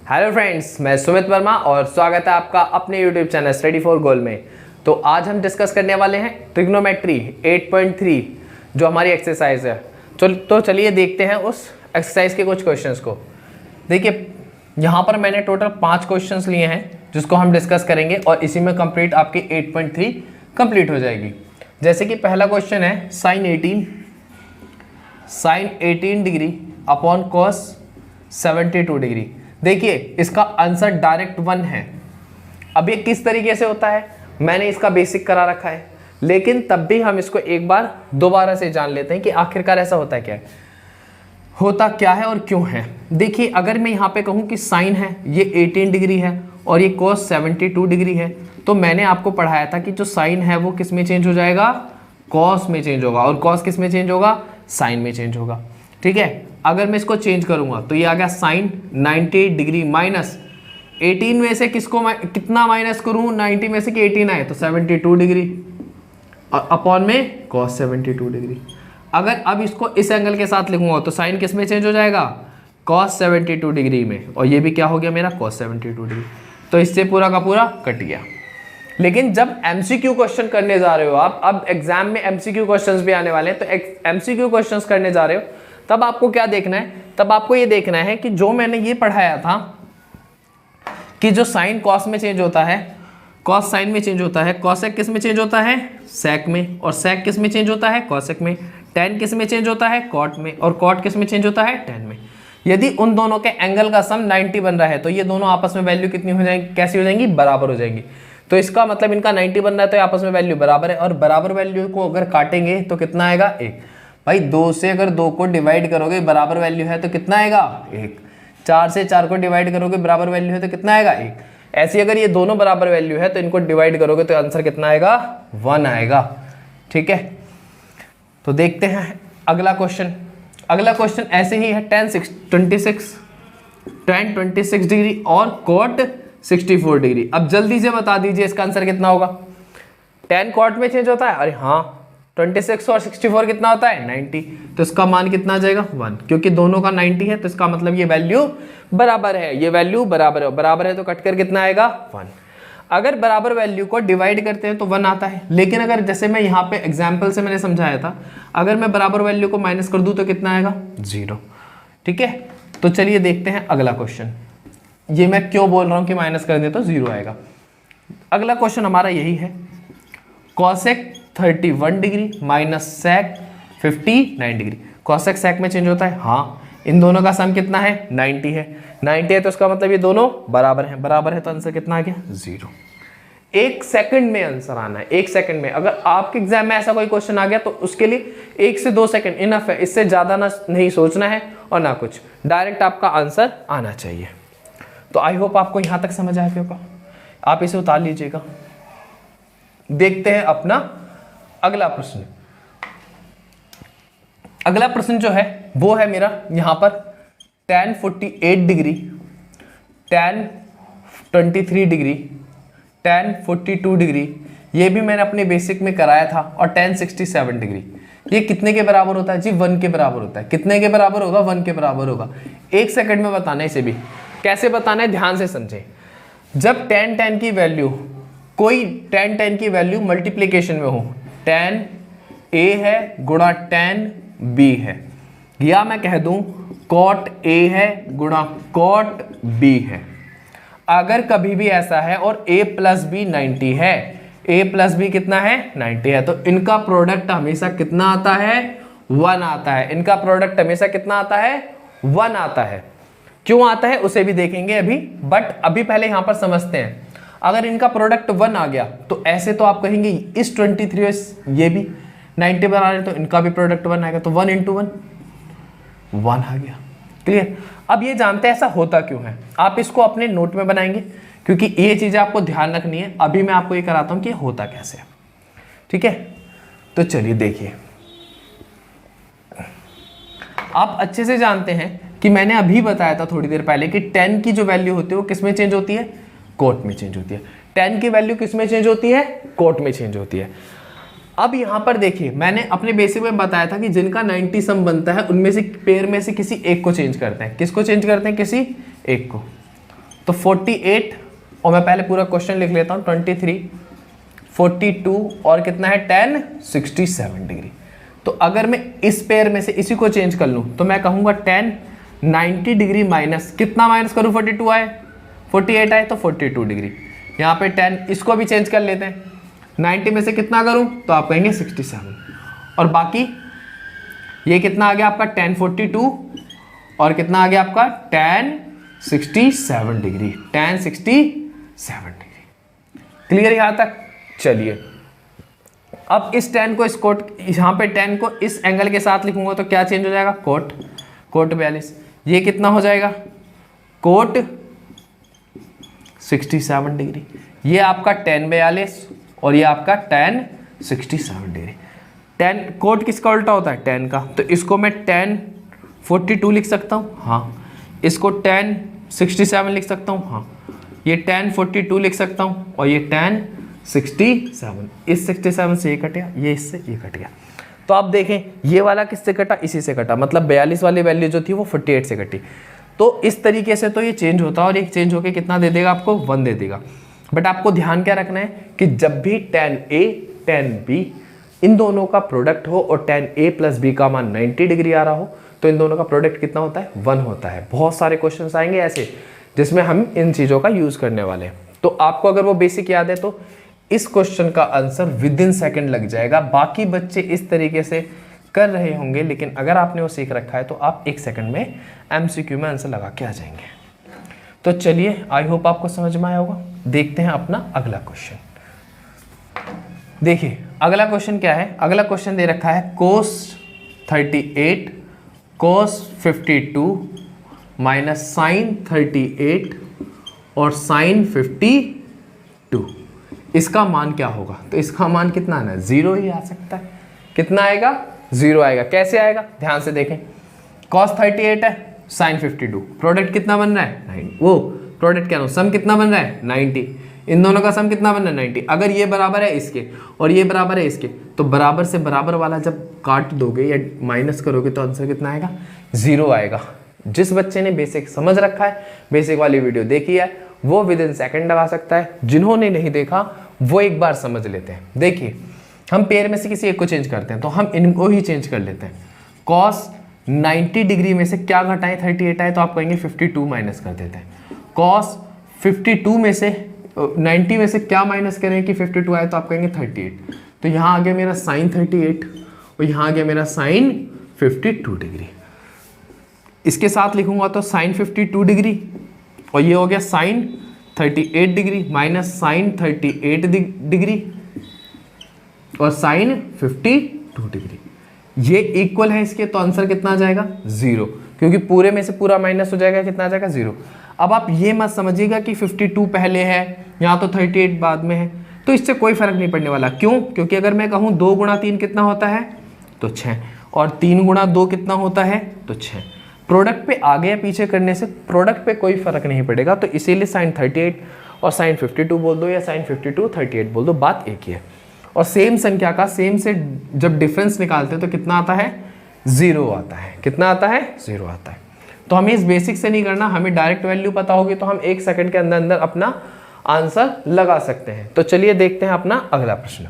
Hello friends, मैं सुमित वर्मा और स्वागत है आपका अपने यूट्यूब चैनल स्टडी फॉर गोल में। तो आज हम डिस्कस करने वाले हैं ट्रिग्नोमेट्री 8.3 जो हमारी एक्सरसाइज है। तो चलिए देखते हैं उस एक्सरसाइज के कुछ क्वेश्चंस को। देखिए यहाँ पर मैंने टोटल 5 क्वेश्चंस लिए हैं जिसको हम डिस्कस करेंगे और इसी में कंप्लीट आपकी 8.3 कंप्लीट हो जाएगी। जैसे कि पहला क्वेश्चन है sine 18 degree upon cos 72 degree. देखिए इसका आंसर डायरेक्ट 1 है। अब ये किस तरीके से होता है मैंने इसका बेसिक करा रखा है, लेकिन तब भी हम इसको एक बार दोबारा से जान लेते हैं कि आखिरकार ऐसा होता क्या है और क्यों है। देखिए अगर मैं यहाँ पे कहूँ कि साइन है ये 18 डिग्री है और ये कॉस 72 डिग्री है, तो मैंने आपको पढ़ाया था कि जो साइन है वो किस में चेंज हो जाएगा, कॉस में चेंज होगा, और कॉस किस में चेंज होगा, साइन में चेंज होगा। ठीक है, अगर मैं इसको चेंज करूंगा तो ये आ गया साइन 90 डिग्री माइनस 18 में से कितना माइनस करूं, 90 में से कि 18 आए तो 72 डिग्री और अपॉन में कॉस 72 डिग्री। अगर अब इसको इस एंगल के साथ लिखूंगा तो साइन किस में चेंज हो जाएगा, कॉस 72 डिग्री में, और ये भी क्या हो गया मेरा कॉस 72 डिग्री। तो इससे पूरा का पूरा कट गया। लेकिन जब एमसीक्यू क्वेश्चन करने जा रहे हो आप, अब एग्जाम में एमसीक्यू क्वेश्चंस भी आने वाले हैं, तो एमसीक्यू क्वेश्चंस करने जा रहे हो तब आपको क्या देखना है, तब आपको ये देखना है कि जो मैंने ये पढ़ाया था कि जो साइन कॉस में चेंज होता है, कॉस साइन में चेंज होता है, कॉसेक किस में चेंज होता है, सेक में, और सेक किस में चेंज होता है, कॉसेक में, टेन किस में चेंज होता है, कॉट में, और कॉट किस में चेंज होता है, टेन में। यदि उन दोनों के एंगल का सम 90 बन रहा है तो ये दोनों आपस में वैल्यू कितनी हो जाएंगी, कैसी हो जाएंगी, बराबर हो जाएंगी। तो इसका मतलब इनका 90 बन रहा है तो आपस में वैल्यू बराबर है, और बराबर वैल्यू को अगर काटेंगे तो कितना आएगा, 1। भाई 2 से अगर 2 को डिवाइड करोगे बराबर वैल्यू है तो कितना आएगा, 1। 4 से 4 को डिवाइड करोगे बराबर वैल्यू है तो कितना आएगा, 1। ऐसी अगर ये दोनों बराबर वैल्यू है तो इनको डिवाइड करोगे तो आंसर कितना आएगा, 1 आएगा। ठीक है, तो देखते हैं अगला क्वेश्चन। अगला क्वेश्चन ऐसे ही है, tan 26 डिग्री और cot 64 डिग्री। अब जल्दी से बता दीजिए इसका आंसर कितना होगा। tan cot में चेंज होता है, अरे हाँ, 26 और 64 कितना होता है, 90, तो इसका मान कितना आ जाएगा, 1। क्योंकि दोनों का 90 है तो इसका मतलब ये वैल्यू बराबर है, ये वैल्यू बराबर है तो कटकर कितना आएगा, 1। अगर बराबर वैल्यू को डिवाइड करते हैं तो 1 आता है, लेकिन अगर जैसे मैं यहाँ पे एग्जाम्पल से मैंने समझाया था, अगर मैं बराबर वैल्यू को माइनस कर दूं तो कितना आएगा, 0। ठीक है, तो चलिए देखते हैं अगला क्वेश्चन। ये मैं क्यों बोल रहा हूँ कि माइनस कर दे तो 0 आएगा। अगला क्वेश्चन हमारा यही है, cosec 31 degree minus sec 59 degree. Cosec sec में चेंज होता है, हाँ, इन दोनों का सम कितना है, 90 है। 90 है तो इसका मतलब ये दोनों बराबर है तो आंसर कितना आ गया, 0। 1 सेकंड में आंसर आना है, 1 सेकंड में। अगर आपके एग्जाम में ऐसा कोई क्वेश्चन आ गया तो उसके लिए 1 से 2 सेकंड इनफ है, इससे ज्यादा ना नहीं सोचना है और ना कुछ, डायरेक्ट आपका आंसर आना चाहिए। तो आई होप आपको यहां तक समझ आ गया होगा, आप इसे उतार लीजिएगा। देखते हैं अपना अगला प्रश्न। अगला प्रश्न जो है वो है मेरा यहां पर tan 48 degree, tan 23 degree, tan 42 degree, ये भी मैंने अपने बेसिक में कराया था, और tan 67 डिग्री। ये कितने के बराबर होता है जी, 1 के बराबर होता है। कितने के बराबर होगा, 1 के बराबर होगा। 1 सेकंड में बताना है, इसे भी कैसे बताना है ध्यान से समझें। जब tan की वैल्यू, कोई tan की वैल्यू मल्टीप्लीकेशन में हो, tan a है गुणा tan b है, या मैं कह दूं cot a है गुणा cot b है। अगर कभी भी ऐसा है और a प्लस बी 90 है, a प्लस बी कितना है, 90 है, तो इनका प्रोडक्ट हमेशा कितना आता है, 1 आता है। इनका प्रोडक्ट हमेशा कितना आता है, 1 आता है। क्यों आता है उसे भी देखेंगे अभी, बट अभी पहले यहां पर समझते हैं। अगर इनका प्रोडक्ट 1 आ गया तो ऐसे तो आप कहेंगे इस 23 ये भी 90 बना रहे तो इनका भी प्रोडक्ट 1 आएगा, तो 1 × 1 आ गया। क्लियर। अब ये जानते हैं ऐसा होता क्यों है, आप इसको अपने नोट में बनाएंगे क्योंकि ये चीजें आपको ध्यान रखनी है। अभी मैं आपको ये कराता हूं कि होता कैसे है। ठीक है, तो चलिए देखिए, आप अच्छे से जानते हैं कि मैंने अभी बताया था थोड़ी देर पहले कि tan की जो वैल्यू होती है वो किस में चेंज होती है, कोट में चेंज होती है। tan की वैल्यू किस में चेंज होती है, कोट में चेंज होती है। अब यहां पर देखिए मैंने अपने बेसिक में बताया था कि जिनका 90 सम बनता है उनमें से पेयर में से किसी एक को चेंज करते हैं। किसको चेंज करते हैं, किसी एक को। तो 48, और मैं पहले पूरा क्वेश्चन लिख लेता हूँ, 23, 42 और कितना है 10, 67 डिग्री। तो अगर मैं इस पेयर में से इसी को चेंज कर लूँ तो मैं कहूँगा 10, 90 डिग्री माइनस, कितना माइनस करूँ, 42 आए, 48 आए तो 42 डिग्री। यहाँ पे 10, इसको भी चेंज कर लेते हैं, 90 में से कितना करूँ तो आप कहेंगे 67, और बाकी ये कितना आ गया आपका 10, 42 और कितना आ गया आपका 10, 67 डिग्री, 10, 67 डिग्री। क्लियर यहाँ तक? चलिए अब इस 10 को, इस कोट, यहाँ पे 10 को इस एंगल के साथ लिखूंगा तो क्या चेंज हो जाएगा, कोट, कोट 42, ये कितना हो जाएगा, कोट 67 डिग्री, ये आपका 10, 42 और ये आपका 10, 67 डिग्री। 10 कोट किसका उल्टा होता है, 10 का, तो इसको मैं 10, 42 लिख सकता हूँ, हाँ। इसको 10, 67 लिख सकता हूँ, हाँ। ये 10, 42 लिख सकता हूँ, और ये 10, 67, इस 67 से ये कट गया, ये इससे ये कट गया। तो आप देखें ये वाला किससे कटा, इसी से कटा, मतलब 42 वाली वैल्यू जो थी वो 48 से कटी। तो इस तरीके से तो ये चेंज होता है, और ये चेंज होके कितना दे देगा आपको, 1 दे देगा। बट आपको ध्यान क्या रखना है कि जब भी 10A 10B इन दोनों का प्रोडक्ट हो और 10A + B का मान 90 डिग्री आ रहा हो तो इन दोनों का प्रोडक्ट कितना होता है, 1 होता है। बहुत सारे क्वेश्चंस आएंगे ऐसे जिसमें हम इन चीज़ों का यूज़ करने वाले हैं। तो आपको अगर वो बेसिक याद है तो इस क्वेश्चन का आंसर विदिन सेकंड लग जाएगा। बाकी बच्चे इस तरीके से कर रहे होंगे, लेकिन अगर आपने वो सीख रखा है तो आप 1 सेकंड में MCQ में आंसर लगा के आ जाएंगे। तो चलिए, आई होप आपको समझ में आया होगा। देखते हैं अपना अगला क्वेश्चन। देखिए अगला क्वेश्चन क्या है, अगला क्वेश्चन दे रखा है cos 38 cos 52 माइनस sin 38 और sin 52, इसका मान क्या होगा। तो इसका मान कितना आना है, 0 ही आ सकता है। कितना आएगा, 0 आएगा। कैसे आएगा, ध्यान से देखें, cos 38 है, sin 52, प्रोडक्ट कितना बन रहा है 9, वो प्रोडक्ट क्या, सम कितना बन रहा है 90, इन दोनों का सम कितना बन रहा है 90। अगर ये बराबर है इसके और ये बराबर है इसके, तो बराबर से बराबर वाला जब काट दोगे या माइनस करोगे तो आंसर कितना आएगा, 0 आएगा। जिस बच्चे ने बेसिक समझ रखा है, बेसिक वाली वीडियो देखी है, वो विदिन सेकंड लगा सकता है। जिन्होंने नहीं देखा वो एक बार समझ लेते हैं। देखिए हम पेयर में से किसी एक को चेंज करते हैं तो हम इनको ही चेंज कर लेते हैं। cos 90 डिग्री में से क्या घटाएं, 38 आए तो आप कहेंगे 52 माइनस कर देते हैं। cos 52 में से 90 में से क्या माइनस करें कि 52 आए तो आप कहेंगे 38। तो यहाँ आ गया मेरा sin 38 और यहाँ आ गया मेरा sin 52 डिग्री। इसके साथ लिखूंगा तो sin 52 डिग्री और ये हो गया sin 38 degree minus sin 38 degree और sin 52 डिग्री, ये इक्वल है इसके। तो आंसर कितना आ जाएगा, 0, क्योंकि पूरे में से पूरा माइनस हो जाएगा, कितना आ जाएगा 0। अब आप ये मत समझिएगा कि 52 पहले है यहाँ तो 38 बाद में है, तो इससे कोई फर्क नहीं पड़ने वाला। क्यों, क्योंकि अगर मैं कहूँ 2 गुणा 3 कितना होता है तो 6, और 3 गुणा 2 कितना होता है तो 6। प्रोडक्ट पे आगे या पीछे करने से प्रोडक्ट पे कोई फर्क नहीं पड़ेगा। तो इसीलिए sin 38 और sin 52 बोल दो या sin 52 38 बोल दो, बात एक ही है। और सेम संख्या का सेम से जब डिफरेंस निकालते हैं तो कितना आता है, 0 आता है। कितना आता है, 0 आता है। तो हमें इस बेसिक से नहीं करना, हमें डायरेक्ट वैल्यू पता होगी तो हम 1 सेकंड के अंदर अंदर अपना आंसर लगा सकते हैं। तो चलिए देखते हैं अपना अगला प्रश्न।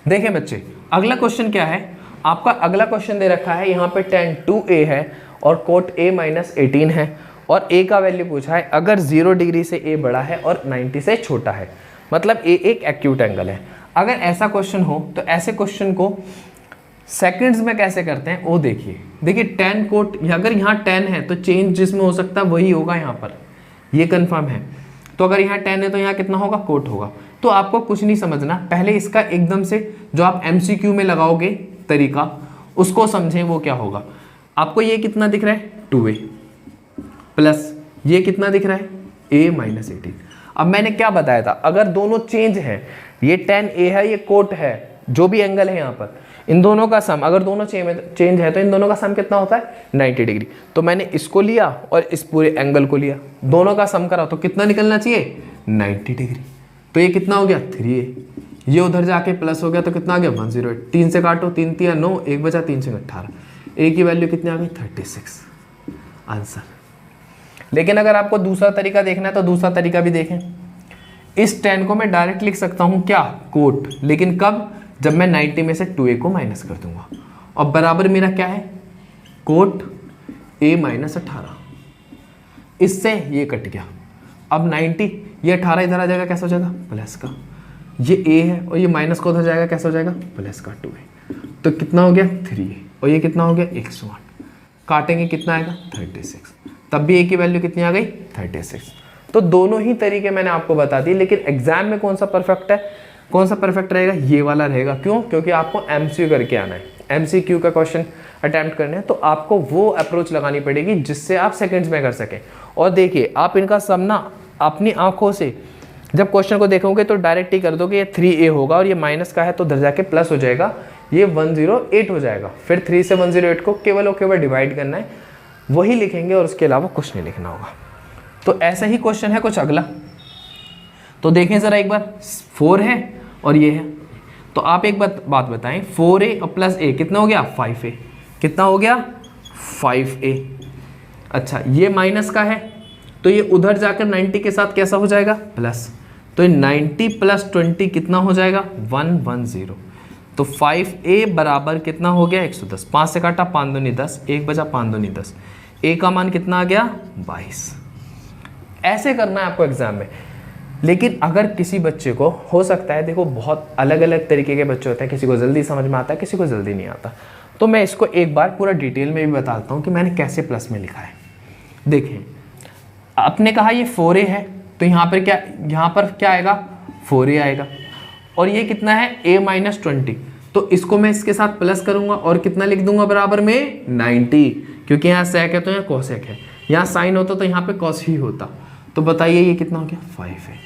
देखिए बच्चे, अगला क्वेश्चन क्या है आपका, अगला क्वेश्चन दे रखा है यहाँ पे tan 2a है और कोट a - 18 है और a का वैल्यू पूछा है अगर 0 डिग्री से a बड़ा है और 90 से छोटा है, मतलब a एक एक्यूट एंगल है। अगर ऐसा क्वेश्चन हो तो ऐसे क्वेश्चन को सेकंड्स में कैसे करते हैं वो देखिए। देखिए tan कोट, अगर यहाँ tan है तो चेंज जिसमें हो सकता है वही होगा यहाँ पर, ये कंफर्म है। तो अगर यहाँ tan है तो यहाँ कितना होगा, कोट होगा। तो आपको कुछ नहीं समझना, पहले इसका एकदम से जो आप MCQ में लगाओगे तरीका उसको समझें वो क्या होगा। आपको ये कितना दिख रहा है 2a प्लस ये कितना दिख रहा है a - 18। अब मैंने क्या बताया था, अगर दोनों चेंज है, ये tan a है ये कोट है, जो भी एंगल है यहाँ पर, इन दोनों का सम अगर दोनों चेंज है तो इन दोनों का सम कितना होता है 90 डिग्री। तो मैंने इसको लिया और इस पूरे एंगल को लिया, दोनों का सम करा तो कितना निकलना चाहिए 90 डिग्री। तो ये कितना हो गया 3a, ये उधर जाके प्लस हो गया तो कितना आ गया 108। 3 से काटो, 3 3 9, 1 बचा, 3 से 18, ए की वैल्यू कितनी आ गई 36 आंसर। लेकिन अगर आपको दूसरा तरीका देखना है तो दूसरा तरीका भी देखें। इस 10 को मैं डायरेक्ट लिख सकता हूं क्या, कोट, लेकिन कब, जब मैं 90 में से 2a को माइनस कर दूंगा और बराबर मेरा क्या है कोट a माइनस 18। इससे ये कट गया, अब 90, ये 18 इधर आ जाएगा, कैसा हो जाएगा प्लस का, ये a है और ये माइनस का उधर जाएगा, कैसा हो जाएगा प्लस का 2a। तो कितना हो गया 3a और ये कितना हो गया 108, काटेंगे कितना आएगा 36, तब भी a की वैल्यू कितनी आ गई 36। तो दोनों ही तरीके मैंने आपको बता दिए, लेकिन एग्जाम में कौन सा परफेक्ट है, कौन सा परफेक्ट रहेगा, ये वाला रहेगा। क्यों? क्योंकि आपको एमसीक्यू करके आना है, एमसीक्यू का क्वेश्चन अटेम्प्ट करने हैं, तो आपको वो अप्रोच लगानी पड़ेगी जिससे आप सेकंड्स में कर सकें। और देखिए आप इनका सम ना अपनी आंखों से जब क्वेश्चन को देखोगे तो डायरेक्ट ही कर दोगे ये 3a होगा और ये माइनस का है तो उधर जाके प्लस हो जाएगा, ये 108 हो जाएगा। फिर 3 से 108 को केवल और केवल डिवाइड करना है, वही लिखेंगे और उसके अलावा कुछ नहीं लिखना होगा। तो ऐसा ही क्वेश्चन है कुछ अगला, तो देखें ज़रा एक बार, 4 है और ये है, तो आप एक बात बताएं, 4a और प्लस a कितना हो गया 5a, कितना हो गया 5a। अच्छा ये माइनस का है तो ये उधर जाकर 90 के साथ कैसा हो जाएगा प्लस, तो 90 प्लस 20 कितना हो जाएगा 110। तो 5a बराबर कितना हो गया 110, 5 से काटा 5 दूनी 10, 1 बचा 5 दूनी 10, a का मान कितना आ गया 22। ऐसे करना है आपको एग्जाम में। लेकिन अगर किसी बच्चे को हो सकता है, देखो बहुत अलग अलग तरीके के बच्चे होते हैं, किसी को जल्दी समझ में आता है, किसी को जल्दी नहीं आता, तो मैं इसको एक बार पूरा डिटेल में भी बताता हूँ कि मैंने कैसे प्लस में लिखा है। देखें आपने कहा ये 4a है तो यहाँ पर क्या आएगा 4a आएगा, और ये कितना है a माइनस 20, तो इसको मैं इसके साथ प्लस करूंगा और कितना लिख दूंगा बराबर में 90, क्योंकि यहाँ सेक है तो यहाँ कोसेक है, यहाँ साइन होता तो यहाँ पे कॉस ही होता। तो बताइए ये कितना हो गया 5 है,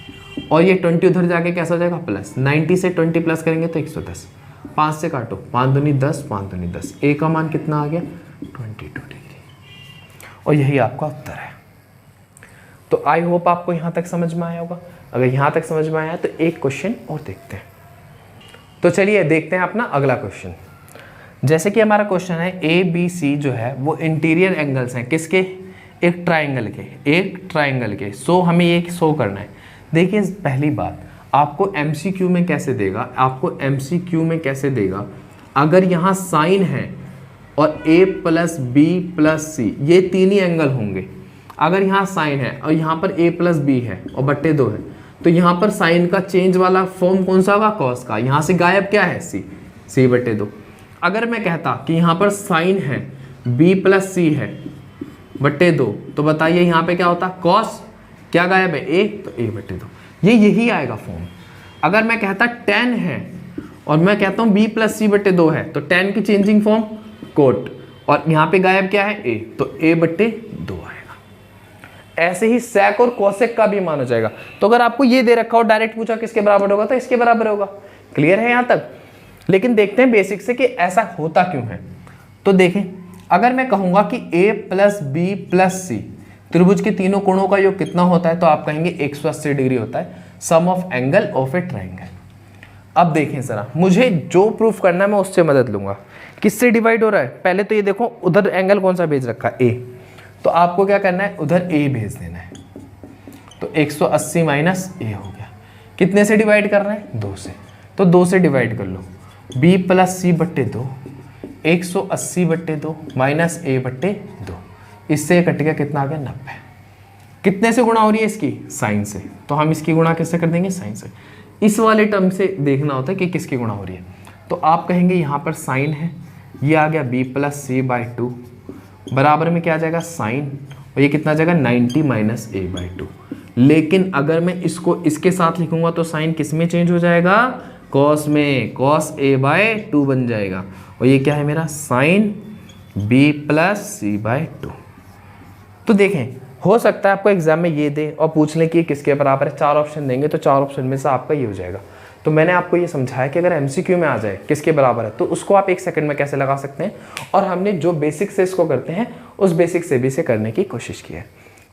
और ये 20 उधर जाके कैसा हो जाएगा प्लस, 90 से 20 प्लस करेंगे तो 110, 5 से काटो 5 दूनी 10, 5 दूनी 10, a का मान कितना आ गया 22 डिग्री, और यही आपका उत्तर है। तो आई होप आपको यहाँ तक समझ में आया होगा। अगर यहाँ तक समझ में आया तो एक क्वेश्चन और देखते हैं। तो चलिए देखते हैं अपना अगला क्वेश्चन। जैसे कि हमारा क्वेश्चन है ए बी सी जो है वो इंटीरियर एंगल्स हैं किसके, एक ट्राइंगल के। सो हमें ये शो करना है। देखिए पहली बात आपको एमसीक्यू में कैसे देगा, अगर यहाँ साइन है और a प्लस बी प्लस सी ये तीन ही एंगल होंगे। अगर यहाँ साइन है और यहाँ पर a प्लस बी है और बट्टे 2 है, तो यहाँ पर साइन का चेंज वाला फॉर्म कौन सा होगा कॉस का, यहाँ से गायब क्या है c बट्टे 2। अगर मैं कहता कि यहाँ पर साइन है b प्लस सी है बट्टे 2, तो बताइए यहाँ पे क्या होता कॉस, क्या गायब है a, तो a बट्टे 2, यही आएगा फॉर्म। अगर मैं कहता tan है और मैं कहता हूँ b प्लस सी बट्टे 2 है, तो tan की चेंजिंग फॉर्म कोट, और यहाँ पे गायब क्या है a, तो a बट्टे 2 आएगा। ऐसे ही sec और cosec का भी मान हो जाएगा। तो अगर आपको ये दे रखा हो डायरेक्ट पूछा किसके बराबर होगा, तो इसके बराबर होगा। क्लियर है यहाँ तक? लेकिन देखते हैं बेसिक से कि ऐसा होता क्यों है। तो देखें अगर मैं कहूँगा कि a प्लस बी प्लस सी त्रिभुज के तीनों कोणों का योग कितना होता है, तो आप कहेंगे 180 डिग्री होता है, sum of angle of a triangle. अब देखें जरा, मुझे जो प्रूफ करना है मैं उससे मदद लूंगा। किससे डिवाइड हो रहा है, पहले तो ये देखो उधर एंगल कौन सा भेज रखा है a, तो आपको क्या करना है उधर a भेज देना है। तो 180 माइनस a हो गया, कितने से डिवाइड कर रहे हैं 2 से, तो 2 से डिवाइड कर लो, b प्लस सी बट्टे 2, 180 बट्टे 2 माइनस a बट्टे 2, इससे कट गया कितना आ गया 90। कितने से गुणा हो रही है इसकी, साइन से, तो हम इसकी गुणा किससे कर देंगे, साइन से। इस वाले टर्म से देखना होता है कि किसकी गुणा हो रही है, तो आप कहेंगे यहाँ पर साइन है, ये आ गया b प्लस सी बाई 2 बराबर में क्या आ जाएगा साइन, और ये कितना आ जाएगा 90 माइनस a बाई 2। लेकिन अगर मैं इसको इसके साथ लिखूंगा तो साइन किस में चेंज हो जाएगा, कॉस में, कॉस a बाई 2 बन जाएगा, और ये क्या है मेरा sine b plus c by 2। तो देखें हो सकता है आपको एग्जाम में ये दे और पूछ लें कि किसके बराबर है, 4 ऑप्शन देंगे तो 4 ऑप्शन में से आपका ये हो जाएगा। तो मैंने आपको ये समझाया कि अगर एमसीक्यू में आ जाए किसके बराबर है तो उसको आप 1 सेकंड में कैसे लगा सकते हैं, और हमने जो बेसिक से इसको करते हैं उस बेसिक से भी इसे करने की कोशिश की है।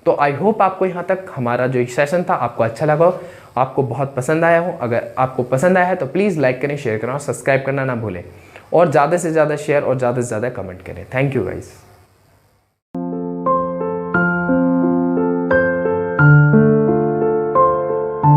तो आई होप आपको यहाँ तक हमारा जो सेशन था आपको अच्छा लगा, आपको बहुत पसंद आया हो। अगर आपको पसंद आया है तो प्लीज़ लाइक करें, शेयर करें और सब्सक्राइब करना ना भूलें, और ज़्यादा से ज़्यादा शेयर और ज़्यादा से ज़्यादा कमेंट करें। Thank you guys.